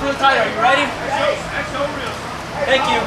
for the title. Are you ready? Thank you.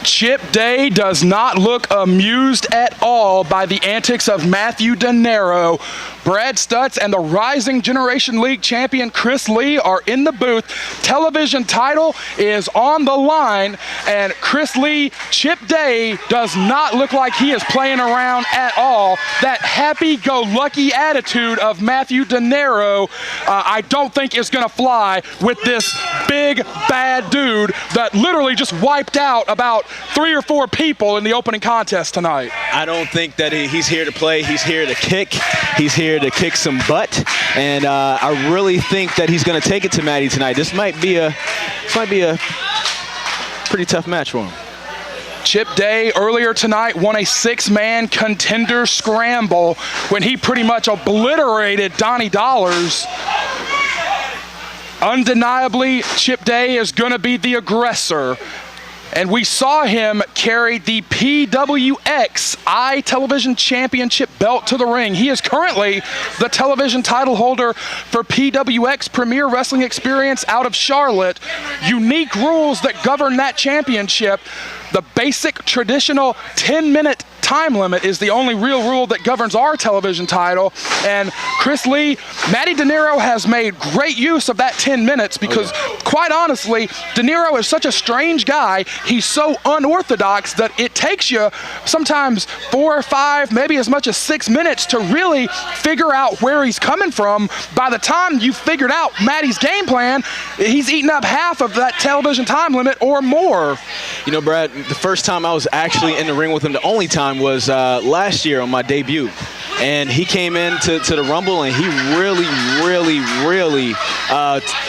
Chip Day does not look amused at all by the antics of Matty de Nero. Brad Stutts and the Rising Generation League champion Chris Lee are in the booth. Television title is on the line, and Chris Lee, Chip Day does not look like he is playing around at all. That happy-go-lucky attitude of Matty de Nero, I don't think is going to fly with this big, bad dude that literally just wiped out about 3 or 4 people in the opening contest tonight. I don't think that he's here to play. He's here to kick. He's here to kick some butt, and I really think that he's going to take it to Matty tonight. This might be a pretty tough match for him. Chip Day earlier tonight won a 6-man contender scramble when he pretty much obliterated Donnie Dollars. Undeniably, Chip Day is going to be the aggressor. And we saw him carry the PWX Television Championship belt to the ring. He is currently the television title holder for PWX Premier Wrestling Experience out of Charlotte. Unique rules that govern that championship. The basic traditional 10-minute time limit is the only real rule that governs our television title. And Chris Lee, Matty de Nero has made great use of that 10 minutes because, quite honestly, De Nero is such a strange guy. He's so unorthodox that it takes you sometimes 4 or 5, maybe as much as 6 minutes to really figure out where he's coming from. By the time you figured out Matty's game plan, he's eaten up half of that television time limit or more. You know, Brad, the first time I was actually in the ring with him, the only time was last year on my debut. And he came into the Rumble and he really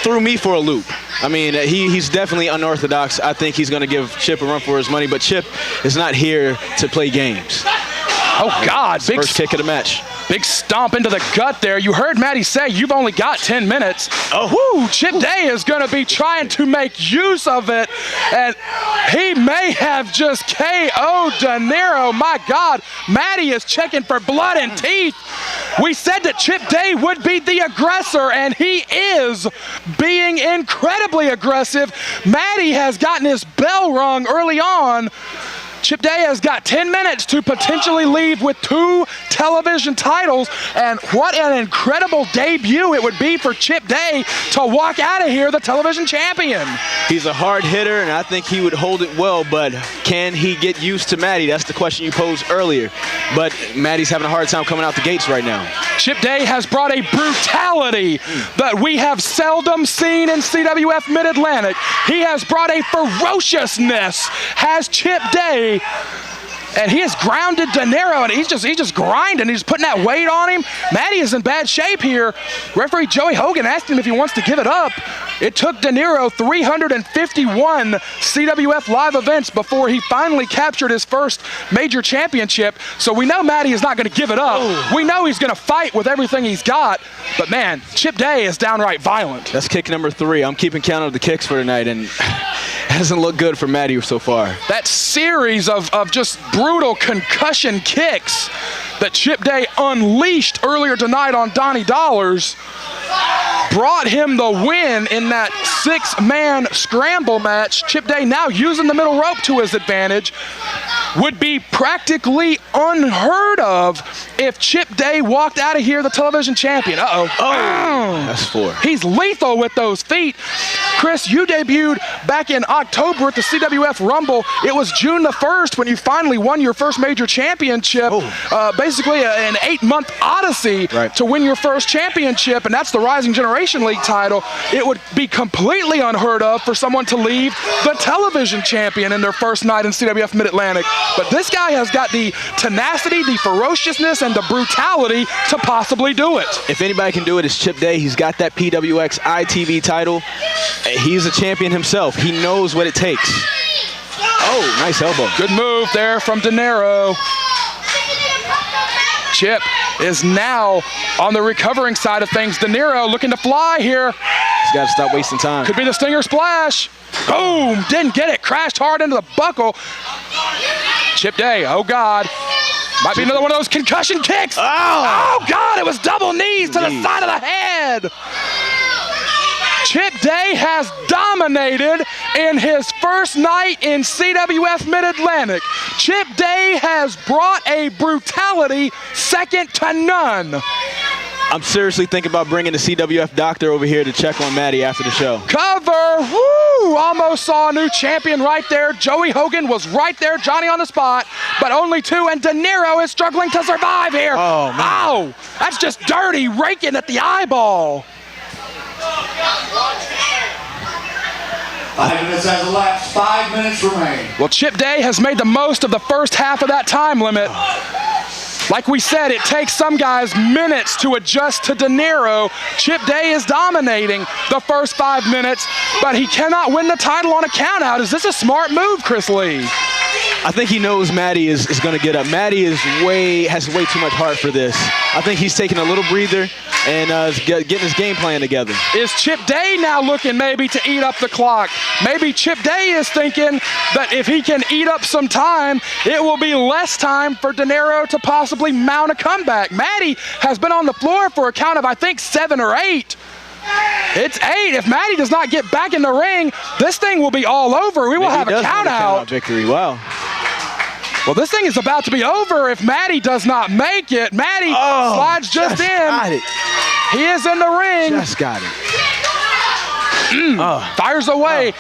threw me for a loop. I mean, he's definitely unorthodox. I think he's going to give Chip a run for his money, but Chip is not here to play games. Oh, God. Big first kick of the match. Big stomp into the gut there. You heard Matty say you've only got 10 minutes. Oh, whoo, Chip Day is going to be trying to make use of it, and he may have just KO'd De Nero. My God, Matty is checking for blood and teeth. We said that Chip Day would be the aggressor, and he is being incredibly aggressive. Matty has gotten his bell rung early on. Chip Day has got 10 minutes to potentially leave with 2 television titles, and what an incredible debut it would be for Chip Day to walk out of here the television champion. He's a hard hitter, and I think he would hold it well, but can he get used to Matty? That's the question you posed earlier, but Matty's having a hard time coming out the gates right now. Chip Day has brought a brutality that we have seldom seen in CWF Mid-Atlantic. He has brought a ferociousness, has Chip Day, and he has grounded De Nero, and he's just grinding. He's putting that weight on him. Matty is in bad shape here. Referee Joey Hogan asked him if he wants to give it up. It took De Nero 351 CWF live events before he finally captured his first major championship. So we know Matty is not going to give it up. We know he's going to fight with everything he's got. But man, Chip Day is downright violent. That's kick number 3. I'm keeping count of the kicks for tonight, and it hasn't looked good for Matty so far. That series of just brutal concussion kicks that Chip Day unleashed earlier tonight on Donnie Dollars brought him the win in that 6-man scramble match. Chip Day now using the middle rope to his advantage. Would be practically unheard of if Chip Day walked out of here the television champion. Uh-oh. Oh, that's 4. He's lethal with those feet. Chris, you debuted back in October at the CWF Rumble. It was June the 1st when you finally won your first major championship. Basically an 8-month odyssey to win your first championship, and that's the Rising Generation League title. It would be completely unheard of for someone to leave the television champion in their first night in CWF Mid-Atlantic. But this guy has got the tenacity, the ferociousness, and the brutality to possibly do it. If anybody can do it, it's Chip Day. He's got that PWX ITV title. He's a champion himself. He knows what it takes. Oh, nice elbow. Good move there from De Nero. Chip is now on the recovering side of things. De Nero looking to fly here. He's got to stop wasting time. Could be the Stinger Splash. Boom, didn't get it. Crashed hard into the buckle. Chip Day, oh God. Might be another one of those concussion kicks. Oh God, it was double knees to the side of the head. Chip Day has dominated in his first night in CWF Mid-Atlantic. Chip Day has brought a brutality second to none. I'm seriously thinking about bringing the CWF doctor over here to check on Matty after the show. Cover, woo! Almost saw a new champion right there. Joey Hogan was right there, Johnny on the spot, but only two, and De Nero is struggling to survive here. Oh, man. Ow! That's just dirty, raking at the eyeball. 5 minutes has elapsed, 5 minutes remain. Well, Chip Day has made the most of the first half of that time limit. Like we said, it takes some guys minutes to adjust to De Nero. Chip Day is dominating the first 5 minutes, but he cannot win the title on a countout. Is this a smart move, Chris Lee? I think he knows Matty is going to get up. Matty has way too much heart for this. I think he's taking a little breather and getting his game plan together. Is Chip Day now looking maybe to eat up the clock? Maybe Chip Day is thinking that if he can eat up some time, it will be less time for De Nero to possibly mount a comeback. Matty has been on the floor for a count of, I think, 7 or 8. It's 8. If Matty does not get back in the ring, this thing will be all over. We will have a count out. Victory. Wow. Well, this thing is about to be over if Matty does not make it. Matty slides just in. Got it. He is in the ring. Just got it. Fires away.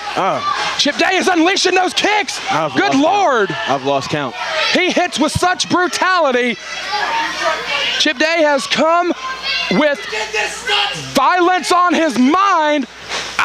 Chip Day is unleashing those kicks. Good Lord. I've lost count. He hits with such brutality. Chip Day has come with violence on his mind.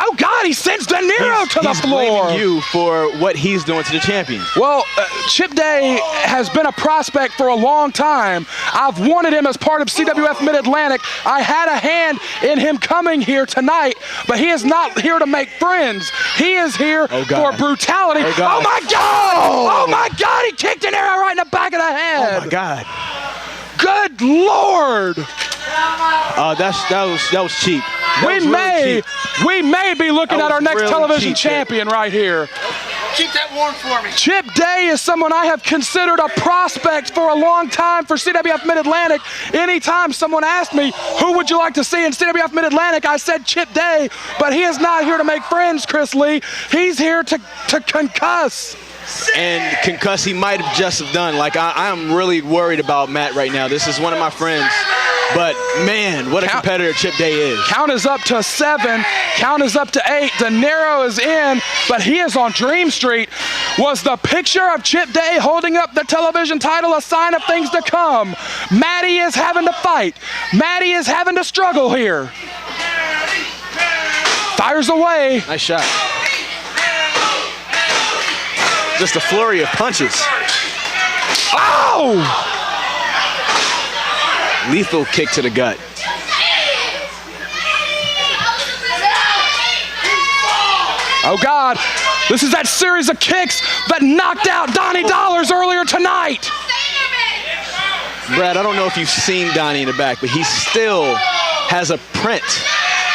Oh, God, he sends De Nero to the floor. He's blaming you for what he's doing to the champion. Well, Chip Day has been a prospect for a long time. I've wanted him as part of CWF Mid-Atlantic. I had a hand in him coming here tonight, but he is not here to make friends. He is here for brutality. Oh, my God! Oh, my God, he kicked De Nero right in the back of the head. Oh, my God. Good Lord! That was cheap. We may be looking at our next television champion right here. Keep that warm for me. Chip Day is someone I have considered a prospect for a long time for CWF Mid-Atlantic. Anytime someone asked me, who would you like to see in CWF Mid-Atlantic, I said Chip Day, but he is not here to make friends, Chris Lee. He's here to concuss. And concuss he might have just have done. Like, I am really worried about Matt right now. This is one of my friends. But, man, what a competitor Chip Day is. Count is up to 7. Count is up to 8. De Nero is in, but he is on Dream Street. Was the picture of Chip Day holding up the television title a sign of things to come? Matty is having to fight. Matty is having to struggle here. Fires away. Nice shot. Just a flurry of punches. Oh! Lethal kick to the gut. Oh, God. This is that series of kicks that knocked out Donnie Dollars earlier tonight. Brad, I don't know if you've seen Donnie in the back, but he still has a print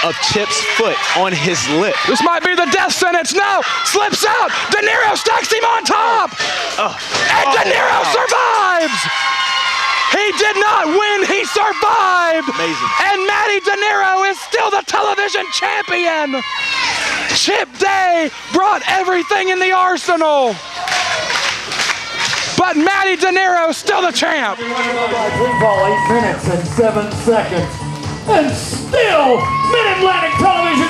of Chip's foot on his lip. This might be the death sentence. No, slips out. De Nero stacks him on top. And De Niro survives. He did not win, he survived. Amazing. And Matty de Nero is still the television champion. Chip Day brought everything in the arsenal. But Matty de Nero is still the champ. 8 minutes and 7 seconds. And still Mid-Atlantic television